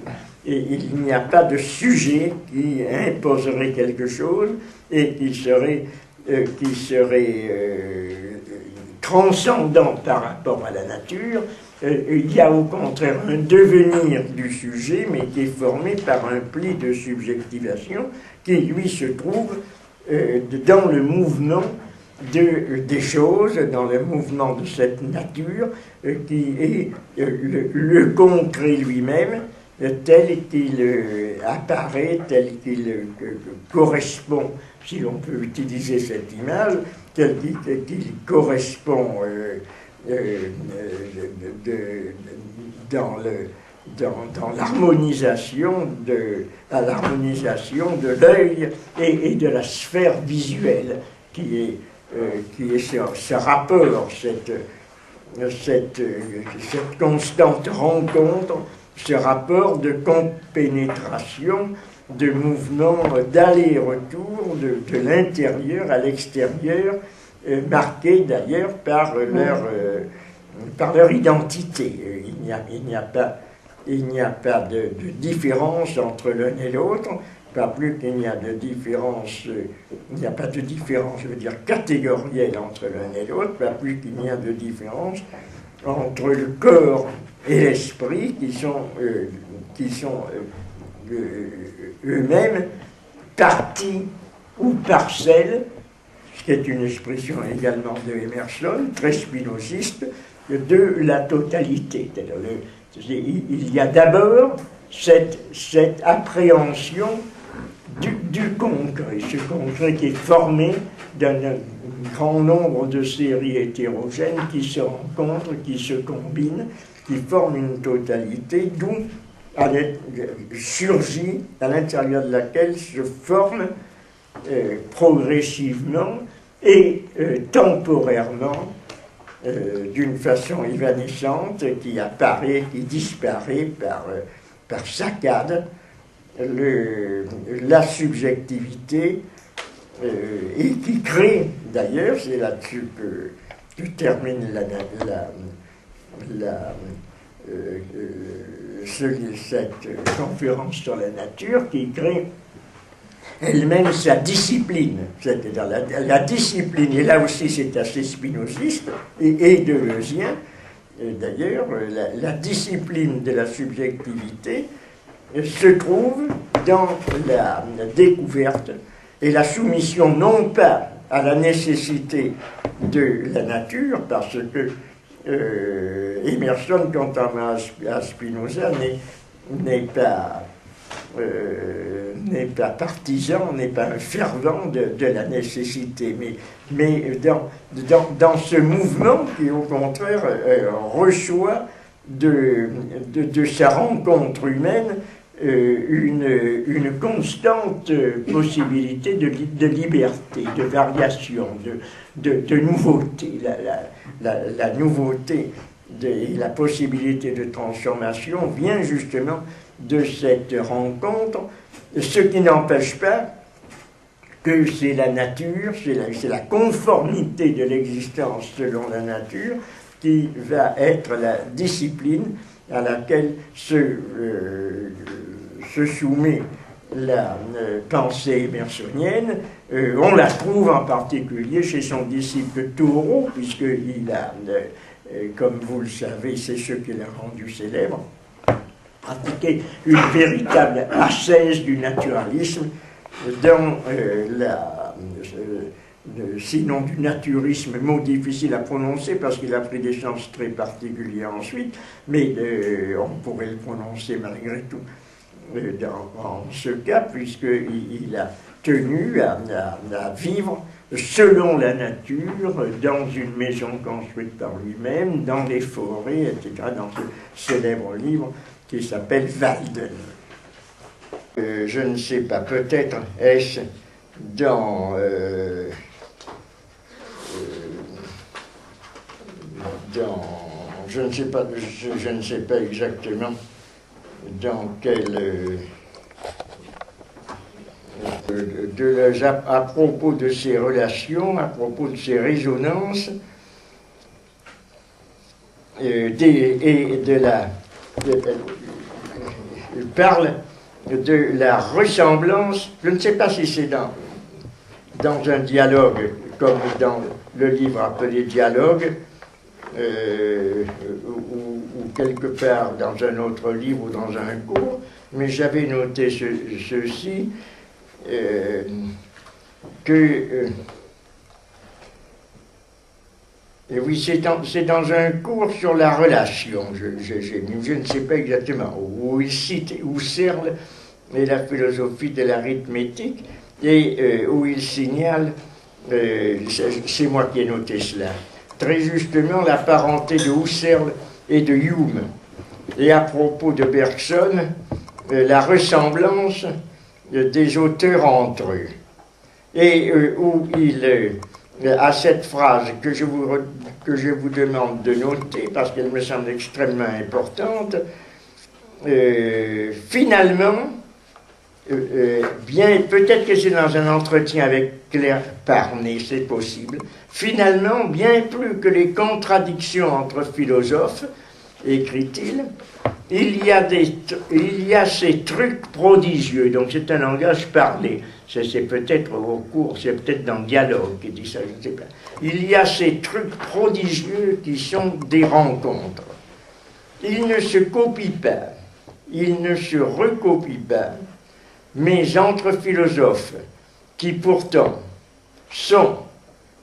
Et il n'y a pas de sujet qui imposerait quelque chose et qui serait transcendant par rapport à la nature. Il y a au contraire un devenir du sujet, mais qui est formé par un pli de subjectivation qui, lui, se trouve dans le mouvement des choses, dans le mouvement de cette nature, qui est le concret lui-même, tel qu'il apparaît, tel qu'il correspond, si l'on peut utiliser cette image, tel qu'il correspond dans l'harmonisation à l'harmonisation de l'œil et de la sphère visuelle, qui est ce rapport, cette constante rencontre, ce rapport de compénétration, de mouvement d'aller-retour de l'intérieur à l'extérieur, marqué d'ailleurs par leur identité. Il n'y a pas de différence entre l'un et l'autre, pas plus qu'il n'y a de différence, il n'y a pas de différence, je veux dire, catégorielle entre l'un et l'autre, pas plus qu'il n'y a de différence entre le corps et l'esprit, qui sont eux-mêmes parties ou parcelles, ce qui est une expression également de Emerson, très spinoziste, de la totalité. Il y a d'abord cette appréhension du concret, ce concret qui est formé d'un grand nombre de séries hétérogènes qui se rencontrent, qui se combinent, qui forment une totalité, d'où surgit, à l'intérieur de laquelle se forme progressivement et temporairement, d'une façon évanescente, qui apparaît, qui disparaît par saccade, la subjectivité, et qui crée, d'ailleurs, c'est là-dessus que termine cette conférence sur la nature, qui crée elle-même sa discipline, c'est-à-dire la discipline, et là aussi c'est assez spinoziste et deleuzien, d'ailleurs, la discipline de la subjectivité se trouve dans la découverte et la soumission non pas à la nécessité de la nature, parce que Emerson, contrairement à Spinoza, n'est pas partisan, n'est pas un fervent de la nécessité, mais dans ce mouvement qui, au contraire, reçoit de sa rencontre humaine une constante possibilité de liberté, de variation, de nouveauté. La nouveauté et la possibilité de transformation vient justement de cette rencontre, ce qui n'empêche pas que c'est la nature, c'est la conformité de l'existence selon la nature qui va être la discipline à laquelle se soumet la pensée émersonienne. On la trouve en particulier chez son disciple Thoreau, puisqu'il a, comme vous le savez, c'est ce qui l'a rendu célèbre, pratiqué une véritable ascèse du naturalisme dans sinon du naturisme, mot difficile à prononcer parce qu'il a pris des sens très particuliers ensuite, mais on pourrait le prononcer malgré tout en ce cas, puisqu'il a tenu à vivre selon la nature, dans une maison construite par lui-même, dans les forêts, etc., dans ce célèbre livre qui s'appelle Walden. Je ne sais pas, peut-être est-ce je ne sais pas exactement dans quel à propos de ces relations, à propos de ces résonances il parle de la ressemblance. Je ne sais pas si c'est dans un dialogue comme dans le livre appelé Dialogue, ou quelque part dans un autre livre ou dans un cours, mais j'avais noté ceci, et oui, c'est dans un cours sur la relation, je ne sais pas exactement, où il cite Husserl et la philosophie de l'arithmétique, et où il signale, c'est moi qui ai noté cela, très justement la parenté de Husserl et de Hume, et à propos de Bergson, la ressemblance des auteurs entre eux, et où il à cette phrase que je vous demande de noter, parce qu'elle me semble extrêmement importante, finalement, bien, peut-être que c'est dans un entretien avec Claire Parné, c'est possible, finalement, bien plus que les contradictions entre philosophes, écrit-il, il y a ces trucs prodigieux, donc c'est un langage parlé, c'est peut-être au cours, c'est peut-être dans le dialogue qui dit ça, je ne sais pas. Il y a ces trucs prodigieux qui sont des rencontres. Ils ne se copient pas, ils ne se recopient pas, mais entre philosophes qui pourtant sont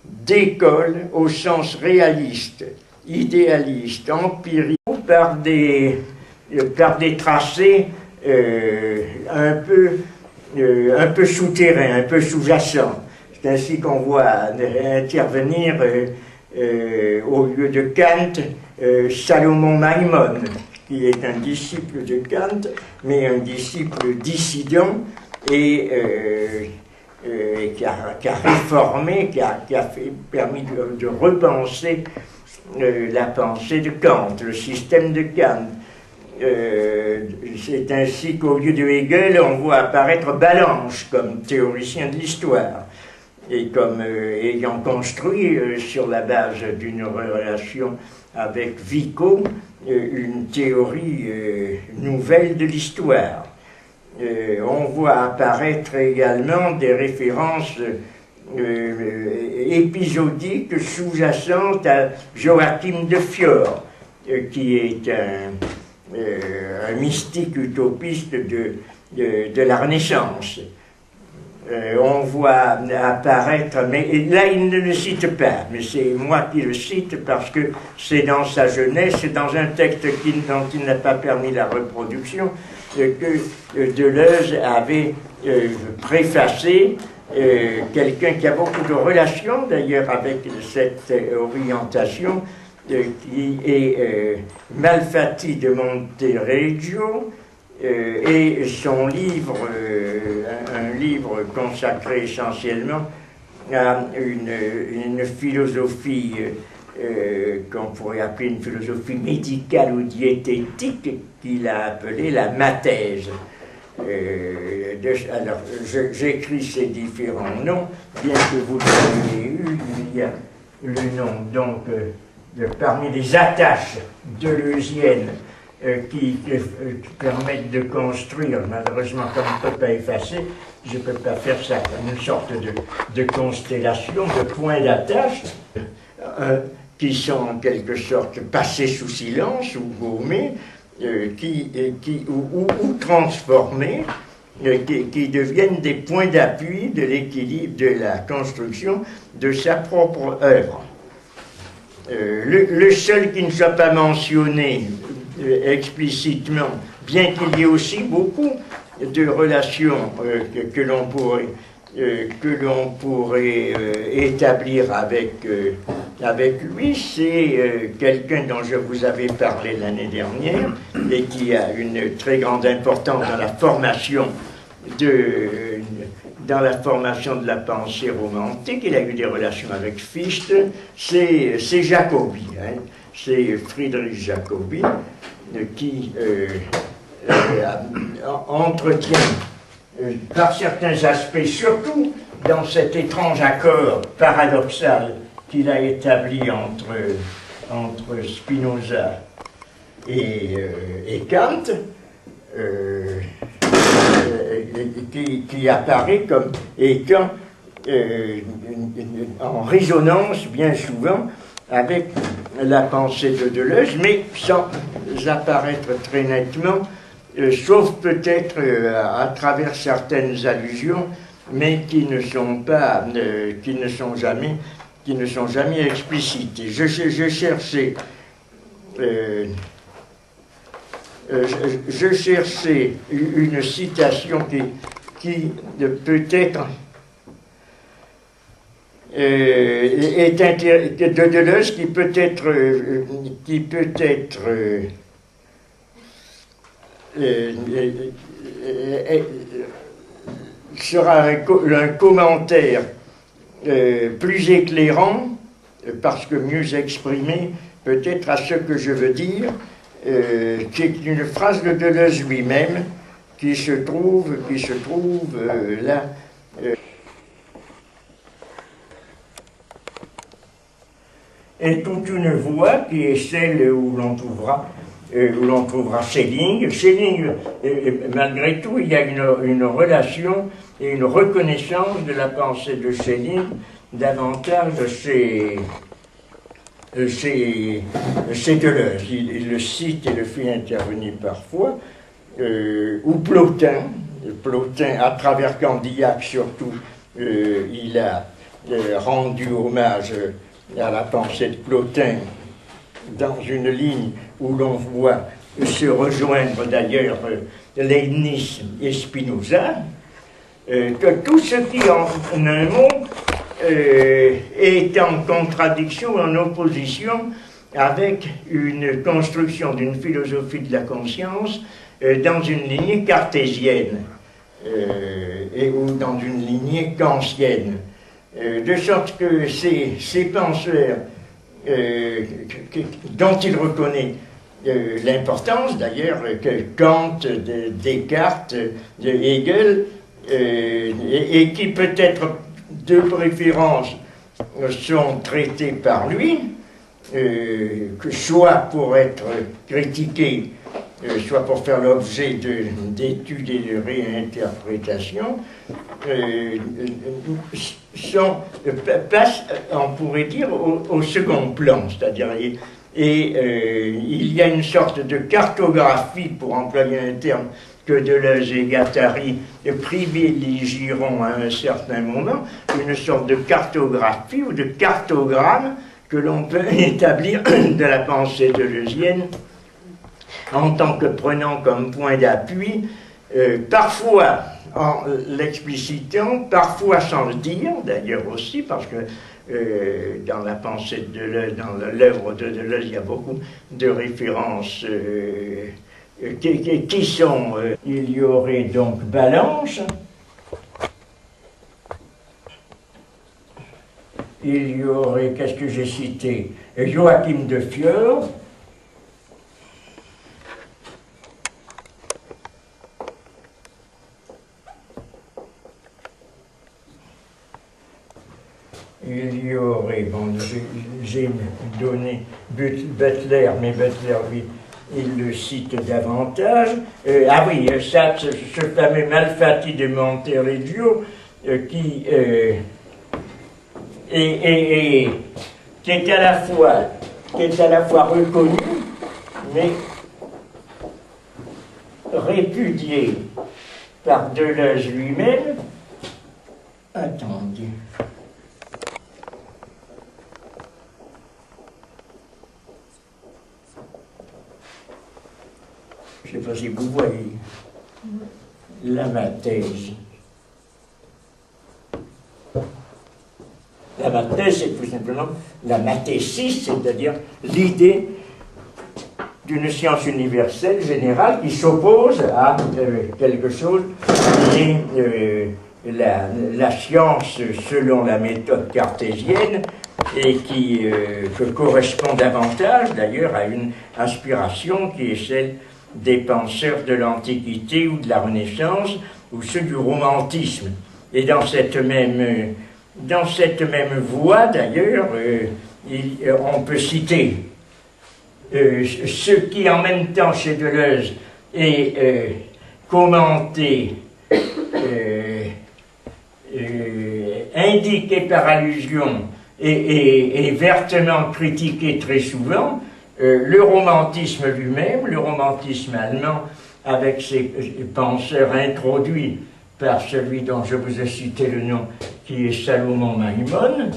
d'école au sens réaliste, idéaliste, empirique, par des tracés un peu souterrains, un peu sous-jacents. C'est ainsi qu'on voit intervenir au lieu de Kant, Salomon Maïmonide, qui est un disciple de Kant, mais un disciple dissident et qui a réformé, qui a permis de repenser la pensée de Kant, le système de Kant. C'est ainsi qu'au lieu de Hegel, on voit apparaître Ballanche comme théoricien de l'histoire et comme ayant construit sur la base d'une relation avec Vico une théorie nouvelle de l'histoire. On voit apparaître également des références épisodiques sous-jacentes à Joachim de Fior, qui est un mystique utopiste de la Renaissance. On voit apparaître, mais là il ne le cite pas, mais c'est moi qui le cite parce que c'est dans sa jeunesse, c'est dans un texte dont il n'a pas permis la reproduction, que Deleuze avait préfacé, quelqu'un qui a beaucoup de relations d'ailleurs avec cette orientation, qui est Malfatti de Montereggio, et son livre, un livre consacré essentiellement à une philosophie qu'on pourrait appeler une philosophie médicale ou diététique, qu'il a appelée la mathèse. Alors, j'écris ces différents noms, bien que vous l'ayez eu, il y a le nom, donc, parmi les attaches deleuziennes qui permettent de construire, malheureusement, comme on ne peut pas effacer, je ne peux pas faire ça, une sorte de constellation, de points d'attache, qui sont en quelque sorte passés sous silence ou gommés, ou transformés, qui deviennent des points d'appui de l'équilibre, de la construction de sa propre œuvre. Le seul qui ne soit pas mentionné explicitement, bien qu'il y ait aussi beaucoup de relations que l'on pourrait établir avec lui, c'est quelqu'un dont je vous avais parlé l'année dernière et qui a une très grande importance dans la formation de la pensée romantique. Il a eu des relations avec Fichte, c'est Jacobi, hein, c'est Friedrich Jacobi qui entretient par certains aspects, surtout dans cet étrange accord paradoxal qu'il a établi entre Spinoza et Kant, qui apparaît comme étant en résonance bien souvent avec la pensée de Deleuze, mais sans apparaître très nettement, sauf peut-être à travers certaines allusions, mais qui ne sont jamais explicites. Je cherchais une citation qui peut-être de Deleuze, qui peut être sera un commentaire plus éclairant, parce que mieux exprimé peut-être à ce que je veux dire, qui est une phrase de Deleuze lui-même qui se trouve là. est toute une voie qui est celle où l'on trouvera Schelling. Schelling, malgré tout, il y a une relation et une reconnaissance de la pensée de Schelling davantage chez Deleuze. Il le cite et le fait intervenir parfois, ou Plotin, à travers Candillac surtout, il a rendu hommage à la pensée de Plotin dans une ligne où l'on voit se rejoindre d'ailleurs Leibniz et Spinoza, que tout ce qui, en un mot, est en contradiction, en opposition avec une construction d'une philosophie de la conscience dans une lignée cartésienne ou dans une lignée kantienne. De sorte que ces penseurs dont il reconnaît l'importance, d'ailleurs, que Kant, Descartes, Hegel, et qui peut-être de préférence sont traités par lui, que soit pour être critiqués, soit pour faire l'objet d'études et de réinterprétations, passent, on pourrait dire, au second plan, c'est-à-dire, il y a une sorte de cartographie, pour employer un terme que Deleuze et Guattari privilégieront à un certain moment, une sorte de cartographie ou de cartogramme que l'on peut établir de la pensée deleuzienne en tant que prenant comme point d'appui, parfois en l'explicitant, parfois sans le dire, d'ailleurs aussi, parce que dans la pensée de Deleuze, dans l'œuvre de Deleuze, il y a beaucoup de références qui sont... il y aurait donc Ballanche, il y aurait, qu'est-ce que j'ai cité, Joachim de Fior, il y aurait, bon, j'ai donné Butler, mais Butler, lui, il le cite davantage. Ah oui, ça, ce fameux Malfatti de Montereggio, qui est à la fois reconnu, mais répudié par Deleuze lui-même. Attendez. Je ne sais pas si vous voyez la mathèse. La mathèse, c'est tout simplement la mathésis, c'est-à-dire l'idée d'une science universelle, générale, qui s'oppose à quelque chose qui est la science selon la méthode cartésienne et qui correspond davantage, d'ailleurs, à une inspiration qui est celle des penseurs de l'Antiquité ou de la Renaissance, ou ceux du romantisme. Et dans cette même voie, d'ailleurs, on peut citer ce qui, en même temps, chez Deleuze, est commenté, indiqué par allusion et vertement critiqué très souvent, le romantisme lui-même, le romantisme allemand, avec ses penseurs introduits par celui dont je vous ai cité le nom, qui est Salomon Maïmon,